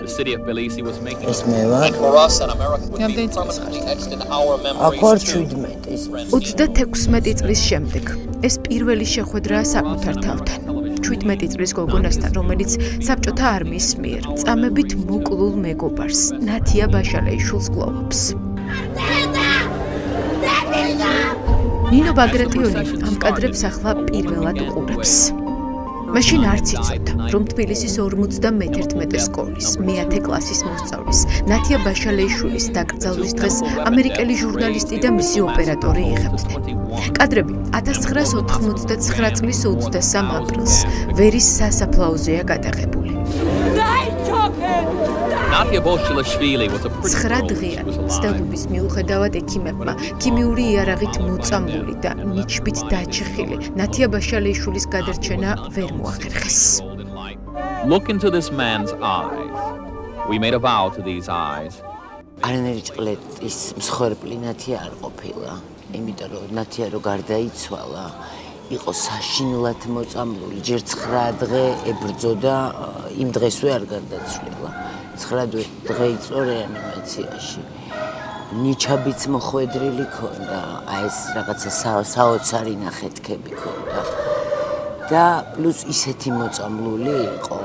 The city of Tbilisi was making ეს მე ვარ. for us an American would be permanently etched in our აქ memories too. 36 წლის შემდეგ ეს პირველი შეხვედრაა საკუთარ თავთან. 17 წლის გოგონასთან, რომელიც საბჭოთა არმიის მიერ წამებით მოკლულ მეგობარს, ნათია ბაშალეიშვილს გლოვობს. ნინო ბაგრატიონი ამ კადრებს ახლა პირველად უყურებს. მაშინ არც იცოდა, რომ თბილისის 51 სკოლის, მე-10 კლასის მოსწავლის, ნათია ბაშალეიშვილის დაკრძალვის დღეს ამერიკელი ჟურნალისტი და მისი ოპერატორი იღებდნენ. კადრები 1989 წლის 23 აპრილს ვერის სასაფლაოზეა გადაღებული. Natia Bolshilashvili was a 9 დღიანი ცდელობის მიუხედავად ექიმებმა ქიმიური იარაღით მოწამლული და ნიჩბით დაჩეხილი ნათია ბაშალეიშვილის გადარჩენა ვერ მოახერხეს. Look into this man's eyes. We made a vow to these eyes. არანაირი ჭყლეტის მსხვერპლი ნათია არ ყოფილა, იმიტომ რომ ნათია რო გარდაიცვალა, იყო საშინლად მოწამლული, ჯერ 9 დღე ებრძოდა, იმ დღესვე არ გარდაცვლილა. 9 დღე იწვა რეანიმაციაში. ნიჩაბიც მოხვედრილი ქონდა, ეს რაღაცა საოცარი ნახეთქები ქონდა. და პლუს ისეთი მოწამლული იყო,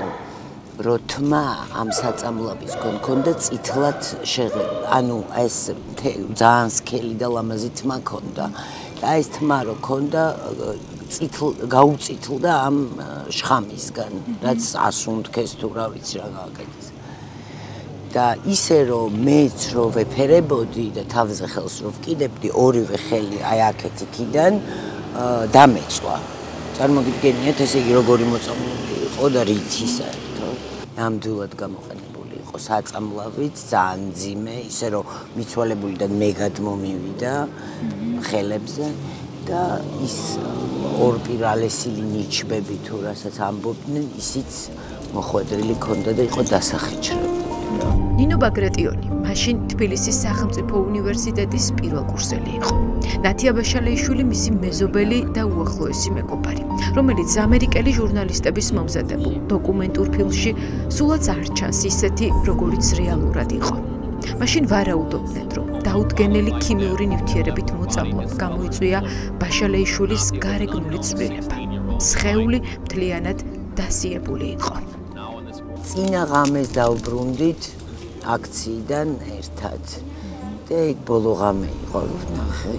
რომ თმა ამ საწამლავისგან ქონდა წითლად შეღებილი. ანუ ეს ძალიან სქელი და ლამაზი თმა ქონდა. და ეს თმა რო ქონდა გაუწითლდა ამ შხამისგან, რაც ასუნთქეს თუ რა ვიცი რა გააკეთეს. და ისე რომ მეც რო ვეფერებოდი და თავზე ხელს რო ვკიდებდი, ორივე ხელი აი აქეთ იქიდან დამეწვა. წარმოგიდგენიათ ესე იგი როგორი მოწამლული იყო და რითი საერთოდ. ნამდვილად გამოყენებული იყო საწამლავით, ძალიან მძიმე, ისე რომ მიცვალებულიდან მე გადმომივიდა ხელებზე და ის ორპირალესილი ნიჩბები თუ რასაც ამბობდნენ, ისიც მოხვედრილი ქონდა და იყო დასახიჩრებული. ნინო ბაგრატიონი მაშინ თბილისის სახელმწიფო უნივერსიტეტის პირველ კურსელი იყო. ნათია ბაშალეიშვილი მისი მეზობელი და უახლოესი მეგობარი, რომელიც ამერიკელი ჟურნალისტების მომზადებულ დოკუმენტურ ფილმში სულაც არ ჩანს ისეთი, როგორიც რეალურად იყო. მაშინ ვარაუდობდნენ, რომ დაუდგენელი ქიმიური ნივთიერებით მოწამვლად გამოიწვია ბაშალეიშვილის გარეგნული ცვლილება. სხეული მთლიანად დასიებული იყო. წინა ღამეს დავბრუნდით აქციიდან ერთად და იქ ბოლო ღამე იყო ვნახე.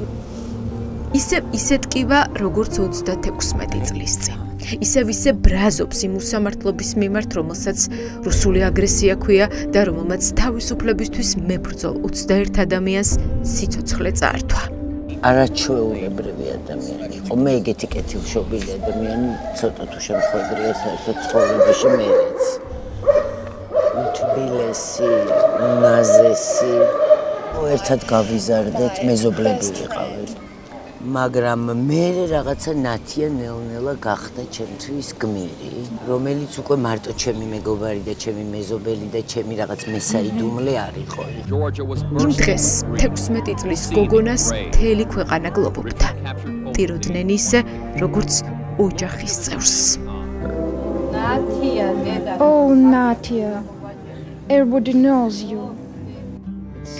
ისე ტკივა, როგორც 36 წლის წინ. ისე ბრაზობს იმ უსამართლობის მიმართ, რომელსაც რუსული აგრესია ქვია და რომელმაც თავისუფლებისთვის მებრძოლ 21 ადამიანს სიცოცხლე წაართვა. არაჩვეულებრივი ადამიანი იყო. მე ეგეთი კეთილშობილი ადამიანი ცოტა თუ შემხვედრია საერთოდ ცხოვრებაში მეც. თბილისი, ნაზესი, ერთად გავიზარდეთ, მეზობლები ვიყავით. მაგრამ მე რაღაცა ნათია ნელ-ნელა გახდა ჩემთვის გმირი, რომელიც უკვე მარტო ჩემი მეგობარი და ჩემი მეზობელი და ჩემი რაღაც მესაიდუმლე არ იყო. იმ დღეს 16 წლის გოგონას მთელი ქვეყანა გლობობდა. ტიროდნენ ისე, როგორც ოჯახის წევრს. Natia, deda. Oh, Natia. Everybody knows you.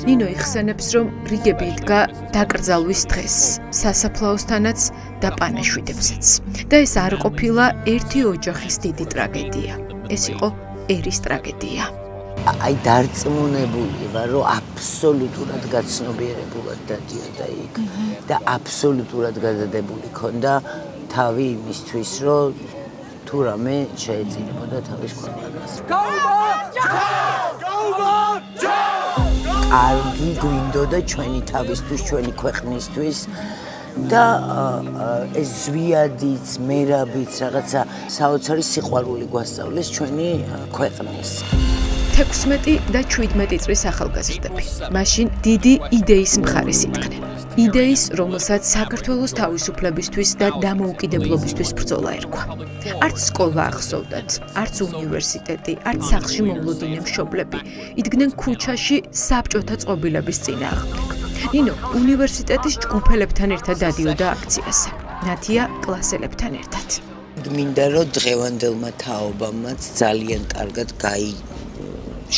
ნინო იხსენებს, რომ რიგები იდგა დაკრძალვის დღეს, სასაფლაოსთანაც და პანაშვიდებსაც. და ეს არ ყოფილა ერთი ოჯახის დიდი ტრაგედია. ეს იყო ერის ტრაგედია. აი დარწმუნებული ვარ, რომ აბსოლუტურად გაცნობიერებულად დადიოდა იქ და აბსოლუტურად გადადებული ქონდა თავი იმისთვის, რომ თუ რამე შეეწირებოდა თავის ქვეყანას. კარგი გვინდოდა ჩვენი თავისთვის, ჩვენი ქვეყნისთვის და ეს ზვიადიც, მერაბიც, რაღაცა საოცარი სიყვარული გვასწავლეს ჩვენი ქვეყნის. 16 და 17 წლის ახალგაზრდები. მაშინ დიდი იდეის მხარეს იდგნენ. იდეის, რომელსაც საქართველოს თავისუფლებისთვის და დამოუკიდებლობისთვის ბრძოლა ერქვა. არც სკოლა ახსოვდათ, არც უნივერსიტეტი, არც სახლში მომლოდინე მშობლები. იდგნენ ქუჩაში საბჭოთა წყობილების წინააღმდეგ. ნინო უნივერსიტეტის ჯგუფელებთან ერთად დადიოდა აქციაზე. ნათია კლასელებთან ერთად. მინდა რომ დღევანდელმა თაობამაც ძალიან კარგად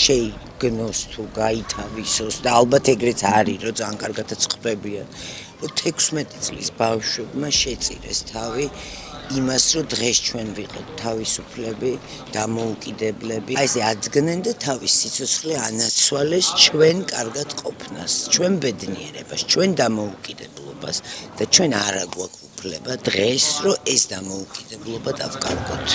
შეიგნოს თუ გაითავისოს და ალბათ ეგრეც არის რომ ძალიან კარგადაც ხდებიან რომ 16 წლის ბავშვებმა შეწირეს თავი იმას რომ დღეს ჩვენ ვიყოთ თავისუფლები, დამოუკიდებლები. აი ესე adzgnen და თავის სიცოცხლე ანაცვალეს ჩვენ კარგად ყოფნას, ჩვენ ბედნიერებას, ჩვენ დამოუკიდებლობას და ჩვენ არ აგვაქვს უფლება დღეს რომ ეს დამოუკიდებლობა დავკარგოთ.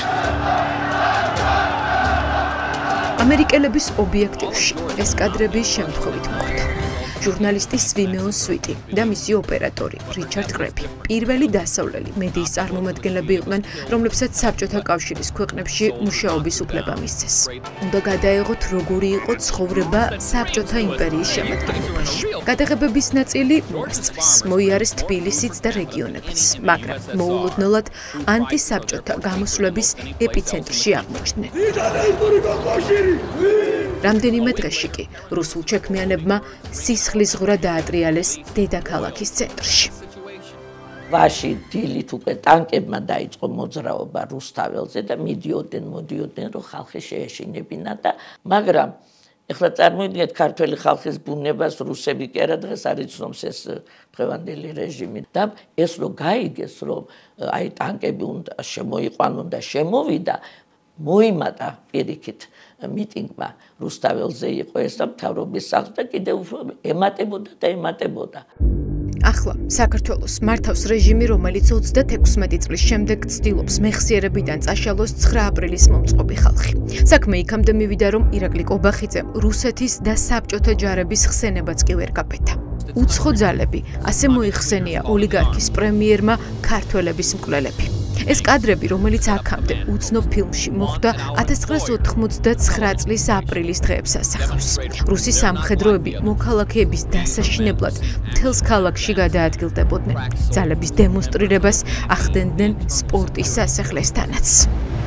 ამერიკელების ობიექტივში ეს კადრები შემთხვევით მოხდა. ჟურნალისტი სვიმეონ სვიტი და მისი ოპერატორი რიჩარდ კრეფი პირველი დასავლელი მედიის წარმომადგენლები იყვნენ, რომლებსაც საბჭოთა კავშირის ქვეყნებში მუშაობის უფლება მისცეს. უნდა გადაეღოთ, როგორი იყო ცხოვრება საბჭოთა იმპერიის შემადგენლობაში. გადაღებების ნაწილი მოასწრეს, მოიარეს თბილისიც და რეგიონებიც, მაგრამ მოულოდნელად ანტისაბჭოთა გამოსვლების ეპიცენტრში აღმოჩნდნენ. რამდენიმე დღეში კი რუსულ ჩექმიანებმა სისხლისღვრა დაატრიალეს დედაქალაქის ცენტრში. ვაში დილით უკვე ტანკებმა დაიწყო მოძრაობა რუსთაველზე და მოდიოდნენ რომ ხალხი შეეშინებინა და მაგრამ ეხლა წარმოიდგინეთ ქართველი ხალხის ბუნებას რუსები კი არა დღეს არ იცნობს ეს დღევანდელი რეჟიმი და ეს რომ გაიგეს რომ აი ტანკები უნდა შემოიყვანონ და შემოვიდა მოიმატა პირიქით მიტინგმა რუსთაველზე იყო ეს და მთავრობის სახლს და კიდევ ემატებოდა. ახლა საქართველოს მართავს რეჟიმი, რომელიც 36 წლის შემდეგ ცდილობს მეხსიერებიდან წაშალოს 9 აპრილის მომწყობი ხალხი. საქმე იქამდე მივიდა, რომ ირაკლი კობახიძემ რუსეთის და საბჭოთა ჯარების ხსენებაც კი ვერ გაბედა. უცხო ძალები ასე მოიხსენია ოლიგარქის პრემიერმა ქართველების მკვლელები. ეს კადრები, რომელიც აქამდე უცნობ ფილმში მოხვდა 1989 წლის აპრილის დღეებს ასახავს. რუსი სამხედროები მოქალაქეების დასაშინებლად მთელს ქალაქში გადაადგილდებოდნენ. ძალების დემონსტრირებას ახდენდნენ სპორტის სასახლესთანაც.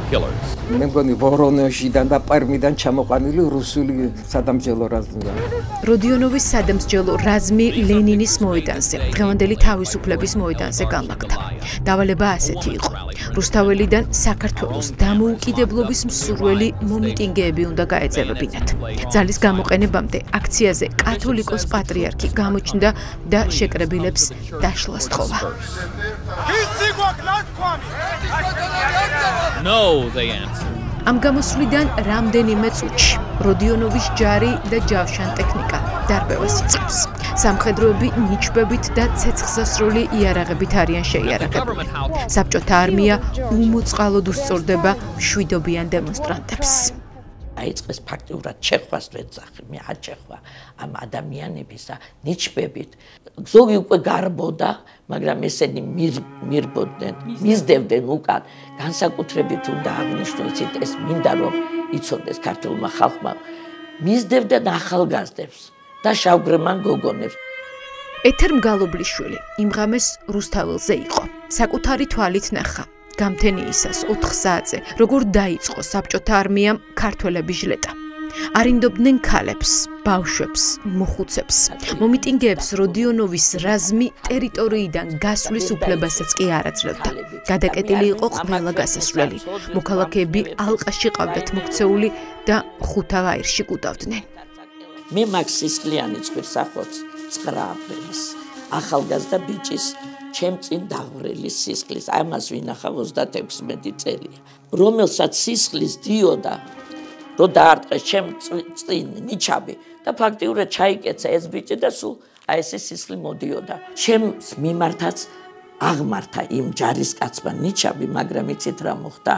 მე მგონი ვორონეჟიდან და პერმიდან ჩამოყვანილი რუსული სადამსჯელო რაზმია. როდიონოვის სადამსჯელო რაზმი ლენინის მოედანზე, დღევანდელი თავისუფლების მოედანზე განლაგდა. დავალება ასეთი იყო. რუსთაველიდან საქართველოს დამოუკიდებლობის მსურველი მომიტინგეები უნდა გაეძევებინათ. ძალის გამოყენებამდე აქციაზე კათოლიკოს პატრიარქი გამოჩნდა და შეკრებილებს დაშლა სთხოვა. No, they answered. ამ გამოსვლიდან რამდენიმე წუთში როდიონოვის ჯარი და ჯავშან ტექნიკა დარბევას იწყებს. სამხედროები ნიჩბებით და ცეცხლსასროლი იარაღებით არიან შეიარაღებული. საბჭოთა არმია უმოწყალოდ უსწორდება მშვიდობიან დემონსტრანტებს. აიწყეს ფაქტიურად ჩეხვას ვეძახი, მე აჩეხვა ამ ადამიანებისა ნიჩბებით. ზოგი უკვე გარბოდა, მაგრამ ესენი მირბოდნენ, მისდევდნენ უკან. განსაკუთრებით უნდა აღნიშნოს ეს მინდა რომ იცოდეს ქართულმა ხალხმა. მისდევდნენ ახალგაზრდებს და შავგრემან გოგონებს. ეთერ მგალობლიშვილი იმ ღამეს რუსთაველზე იყო. საკუთარი თვალით ნახა. გამთენიისას 4 საათზე, როგორ დაიწყო საბჭოთა არმიამ ქართველების ჟლეტა. არინდობდნენ ქალებს, ბავშვებს, მოხუცებს. მომიტინგეებს როდიონოვის რაზმი ტერიტორიიდან გასვლის უფლებასაც კი არ აძლევდა. გადაკეტილი იყო ყველა გასასვლელი. მოქალაქეები ალყაში ყავდათ მოქცეული და ხუთა აირში კუდავდნენ. მე მაგ სისხლიანი ცხვირსახოც 9 აპრილის ახალგაზრდა ბიჭის ჩემ წინ დაღვრილი სისხლის, ამას ვინახავ 36 წელია, რომელსაც სისხლის დიოდა, რომ დაარტყეს ჩემ წინ ნიჩაბი და ფაქტიურად ჩაიკეცა ეს ბიჭი და სულ აი ეს სისხლი მოდიოდა. ჩემს მიმართაც აღმართა იმ ჯარისკაცმა ნიჩაბი, მაგრამ იცით რა მოხდა?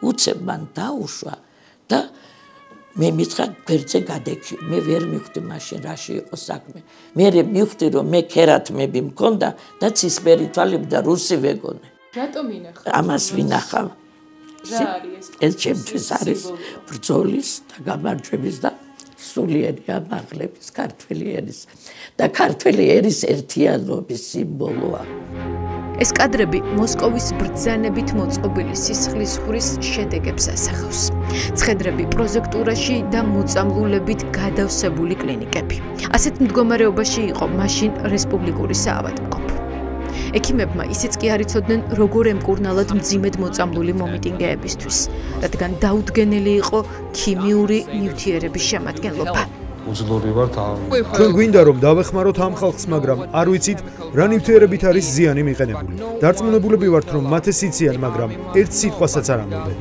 უცებ მან დაუშვა და მე მითხრა გვერდზე გადექი. მე ვერ მივხვდი მაშინ რაში იყო საქმე. მე მივხვდი რომ მე ქერათმები მქონდა და ცისფერი თვალები და რუსი ვეგონე. რატომ ინახავ? ამას ვინახავ. რა არის ეს ჩემთვის არის ბრძოლის და გამარჯვების და სულიერი ამაღლების ქართველი ერის და ქართველი ერის ერთიანობის სიმბოლოა. ეს კადრები მოსკოვის ბრძანებით მოწყობილი სისხლისღვრის შედეგებს ასახავს. ცხედრები პროზექტურაში და მოწამლულებით გადავსებული კლინიკები. ასეთ მდგომარეობაში იყო მაშინ რესპუბლიკური საავადმყოფო. ექიმებმა ისიც კი არ იცოდნენ, როგორ ემკურნალად მძიმედ მოწამლული მომიტინგეებისთვის, რადგან დაუდგენელი იყო ქიმიური ნივთიერების შემადგენლობა. უძლური ვართ ჩვენ გვინდა რომ დავეხმაროთ ამ ხალხს, მაგრამ არ ვიცით რა ნივთიერებით არის ზიანი მიყენებული. დარწმუნებულები ვართ რომ მათ ეს იციან, მაგრამ ერთ სიტყვასაც არ ამბობენ.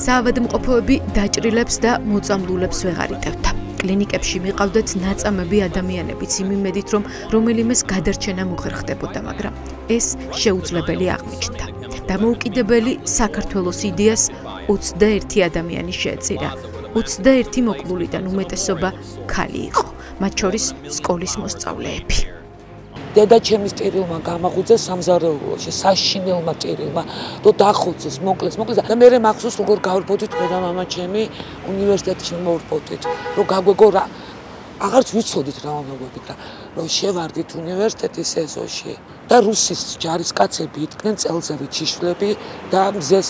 საავადმყოფოები დაჭრილებს და მოწამლულებს ვეღარ იტევდა. კლინიკებში მიყავდათ ნაწამები ადამიანებიც იმ იმედით, რომ რომელიმეს გადარჩენა მოხერხდებოდა, მაგრამ ეს შეუძლებელი აღმოჩნდა. დამოუკიდებელი საქართველოს იდეას 21 ადამიანი შეეწირა. 21 მოკლულიდან უმეტესობა ქალი იყო, მათ შორის სკოლის მოსწავლეები. დედა ჩემის წერილმა გამაღვიძა სამზარეულოში, საშინელმა წერილმა, და დახოცეს, მოკლეს და მე მახსოვს როგორ გავვრბოდით მე და მამა ჩემი უნივერსიტეტში მოვვრბოდით, რომ გაგვეგო რა აღარც ვიცოდით რა უნდა გვეკითხა, რომ შევარდით უნივერსიტეტის ეზოში და რუსის ჯარისკაცები იდგნენ წელზევით შიშვლები და მზეს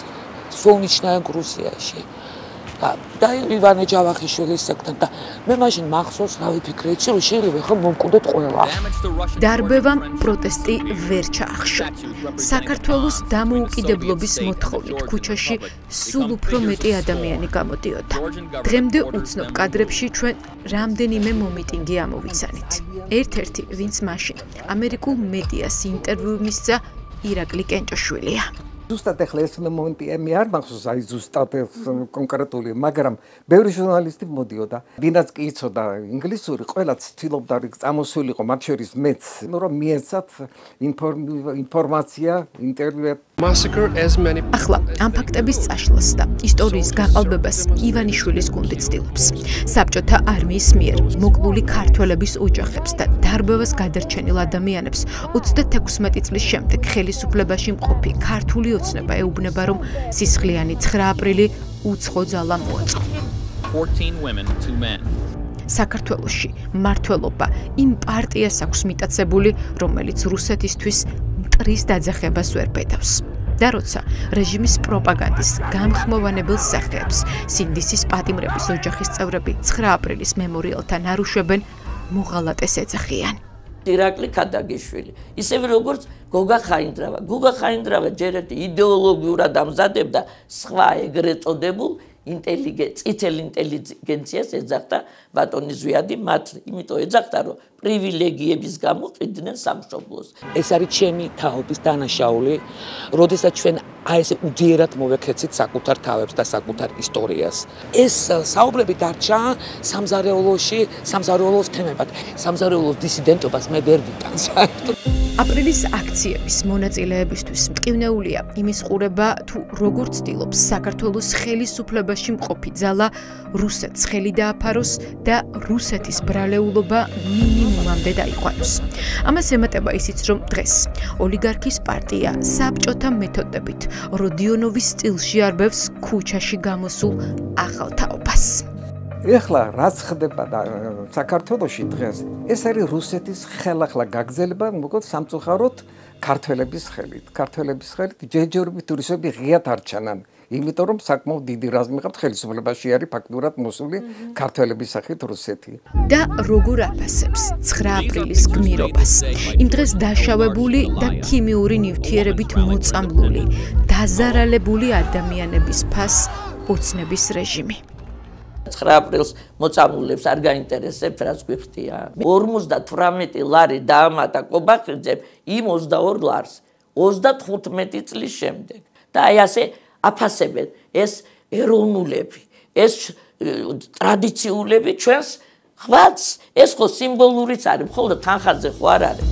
სულნიშნიან გრუსიაში. და ივანე ჯავახიშვილის საკთან და მე მაშინ მახსოვს რა ვიფიქრეცი რომ შეიძლება ხო მომკვდეთ ყველა. დარბევამ პროტესტი ვერ ჩაახშო. საქართველოს დამოუკიდებლობის მოთხოვნით ქუჩაში სულ უფრო მეტი ადამიანი გამოდიოდა. დღემდე უცნობ კადრებში ჩვენ რამდენიმე მომიტინგი ამოვიცანით. ერთ-ერთი, ვინც მაშინ ამერიკულ მედიას ინტერვიუ მისცა, ირაკლი კენჭოშვილია. ზუსტად ახლა ეს მომენტი მე არ მახსოვს აი ზუსტად კონკრეტული, მაგრამ ბევრი ჟურნალისტი მოდიოდა, ვინაც კი იცოდა ინგლისური, ყველაც ცდილობდა წამოსულიყო, მათ შორის მეც, რომ მიეცათ ინფორმაცია, ინტერვიუ. ახლა ამ ფაქტების წაშლას და ისტორიის გაყალბებას ივანიშვილის გუნდი ცდილობს. საბჭოთა არმიის მიერ მოკლული ქართველების ოჯახებს და დარბევას გადარჩენილ ადამიანებს 36 წლის შემდეგ ხელისუფლებაში მყოფი ქართული ოცნება ეუბნება, რომ სისხლიანი 9 აპრილი უცხო ძალა მოაწყო. 14 women, 2 men. საქართველოში მმართველობა იმ პარტიას აქვს მიტაცებული, რომელიც რუსეთისთვის მტრის დაძახებას ვერ ბედავს. და როცა რეჟიმის პროპაგანდის გამხმოვანებელ სახეებს სინდისის პატიმრების ოჯახის წევრები 9 აპრილის მემორიალთან არუშვებენ, მოღალატეს ეძახიან. ირაკლი ქადაგიშვილი, ისევე როგორც გოგა ხაინდრავა. გოგა ხაინდრავა ჯერ ერთი იდეოლოგიურად ამზადებდა სხვა ეგრეთ წოდებულ წითელ ინტელიგენციას ეძახდა ბატონი ზვიადი, მათ იმიტომ ეძახდა, რომ პრივილეგიების გამო ყიდნენ სამშობლოს. ეს არის ჩემი თაობის დანაშაული, როდესაც ჩვენ აი ესე უდიერად მოვექეცით საკუთარ თავებს და საკუთარ ისტორიას. ეს საუბრები დარჩა სამზარეულოს თემებად. სამზარეულოს დისიდენტობას მე ვერ ვიტან საერთოდ. აპრილის აქციების მონაწილეებისთვის მტკივნეულია იმის ყურება, თუ როგორ ცდილობს საქართველოს ხელისუფლებაში მყოფი ძალა რუსეთს ხელი დააფაროს და რუსეთის ბრალეულობა მინიმუმამდე დაიყვანოს. ამას ემატება ისიც, რომ დღეს ოლიგარქის პარტია საბჭოთა მეთოდებით როდიონოვის სტილში არბევს ქუჩაში გამოსულ ახალ თაობას. ეხლა რაც ხდება საქართველოში დღეს, ეს არის რუსეთის ხელახლა გაგრძელება, მოკლედ სამწუხაროდ ქართველების ხელით. ქართველების ხელით ჯერჯერობით რუსები ღიად არ ჩანან, იმიტომ რომ საკმაოდ დიდი რაზმი ყავთ ხელისუფლებაში არის ფაქტურად მოსული ქართველების სახით რუსეთი. და როგორ აფასებს 9 აპრილის გმირობას? იმ დღეს დაშავებული და ქიმიური ნივთიერებით მოწამლული, დაზარალებული ადამიანების ფასს ოცნების რეჟიმი. 9 აპრილს მოწამლულებს არ გაინტერესებთ რაც გვიხდია. 58 ლარი დაამატა კობახიძემ იმ 22 ლარს 35 წლის შემდეგ. და აი ასე აფასებენ ეს ეროვნულები, ეს ტრადიციულები ჩვენს ხვაც, ეს ხო სიმბოლურიც არის, მხოლოდ თანხაზე ხო არ არის.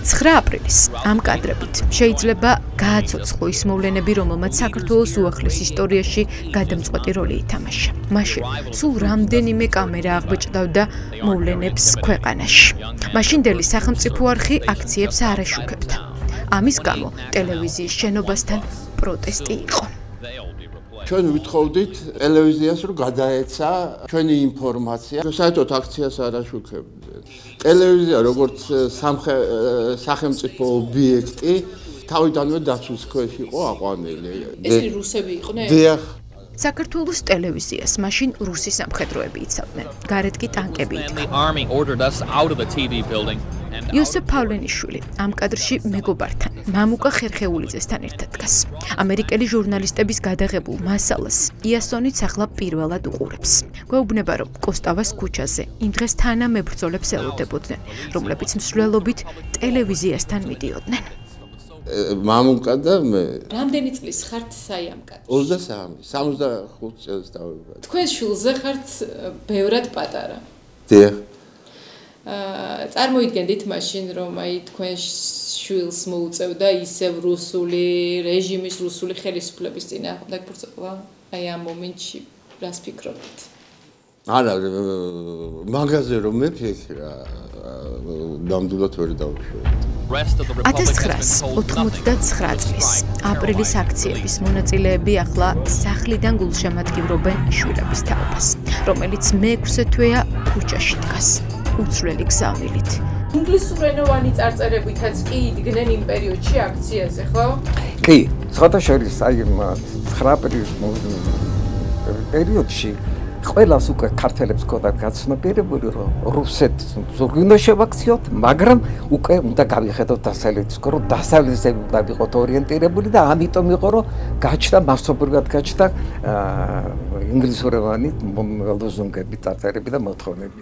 9 აპრილის ამ კადრებით შეიძლება გააცოცხლო ის მოვლენები, რომელმაც საქართველოს უახლეს ისტორიაში გადამწყვეტი როლი ითამაშა. მაშინ სულ რამდენიმე კამერა აღბეჭდავდა მოვლენებს ქვეყანაში. მაშინდელი სახელმწიფო არხი აქციებს არ აშუქებდა. ამის გამო ტელევიზიის შენობასთან პროტესტი იყო. ჩვენ ვითხოვდით ტელევიზიას, რომ გადაეცა ჩვენი ინფორმაცია. საერთოდ აქციას არ აშუქებდნენ. ტელევიზია როგორც სახელმწიფო ობიექტი თავიდანვე დაცვის ქვეშ იყო აყვანილი. ეს რუსები იყვნენ? დიახ. საქართველოს ტელევიზიას მაშინ რუსი სამხედროები იცავდნენ. გარეთ კი ტანკები იდგა. იოსებ პავლენიშვილი ამ კადრში მეგობართან, მამუკა ხერხეულიძესთან ერთად დგას. ამერიკელი ჟურნალისტების გადაღებულ მასალას იასონიც ახლა პირველად უყურებს. გვეუბნება, რომ კოსტავას ქუჩაზე იმ დღეს თანამებრძოლებს ელოდებოდნენ, რომლებიც მსვლელობით ტელევიზიასთან მიდიოდნენ. მამუკა და მე. რამდენი წლის ხართ აი ამ კადრში? 23, 65 წელს დავიბადე. თქვენ შულზე ხართ ბევრად პატარა. დიახ. წარმოიდგენდით მაშინ, რომ აი თქვენ შვილს მოუწევდა ისევ რუსული რეჟიმის, რუსული ხელისუფლების წინააღმდეგ ბრძოლა? აი ამ მომენტში რას ფიქრობთ? არა, მაგაზე რომ მეფიქრა, ნამდვილად ვერ დავუშვებდი. 1989 წლის აპრილის აქციების მონაწილეები ახლა სახლიდან გულშემატკივრობენ შვილების თაობას, რომელიც მე-6 თვეა ქუჩაში დგას, უცვლელი გზავნილით. ინგლისურენოვანი წარწერებითაც კი იდგნენ იმ პერიოდში აქციაზე, ხო? კი, სხვათა შორის აი 9 აპრილის პერიოდში ყველას უკვე ქართველებს ჰქონდათ გაცნობიერებული, რომ რუსეთს ზურგინო შევაქციოთ, მაგრამ უკვე უნდა გავიხედოთ დასავლეთისკენ, რომ დასავლეთზე უნდა ვიყოთ ორიენტირებული და ამიტომ იყო, რომ გაჩნდა მასობრივად გაჩნდა ინგლისურენოვანი ლოზუნგები, წარწერები და მოთხოვნები.